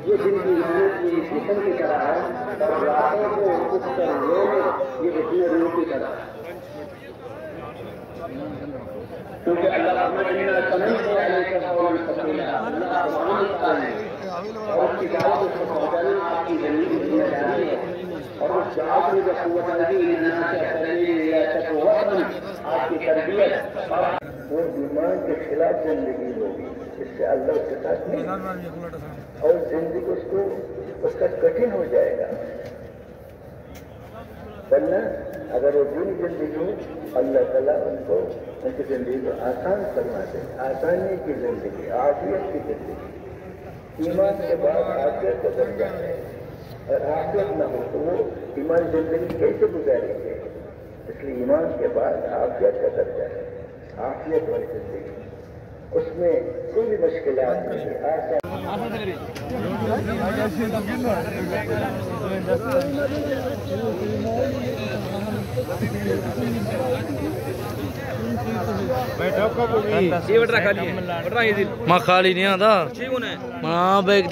یہ دن کی محنت کی جسم کی طرح ہے اور راتوں کو اس کر لینے یہ اتنے روح کی طرح ہے. کیونکہ اللہ اور اس کی دعوت اس کو پہنچانا آپ کی زندگی کی ذمہ داری ہے. اور اس دعوت میں جو قوت آتی آپ کی تربیت وہ ایمان کے خلاف زندگی ہوگی اس سے اللہ اس کے ساتھ نہیں اور زندگی اس کا کٹھن ہو جائے گا. ورنہ اگر وہ دین زندگی ہو اللہ تعالیٰ ان کی زندگی کو آسان فرما دے. آسانی کی زندگی عافیت کی زندگی. ایمان کے بعد عافیت کا درجہ ہے اور عافیت نہ ہو تو وہ ایمان زندگی کیسے گزاریں گے. اس لیے ایمان کے بعد عافیت کا درجہ ہے. عافیت والی زندگی اس میں کوئی بھی مشکلات نہیں. ماں خالی نہیں آتا. ہاں بیگ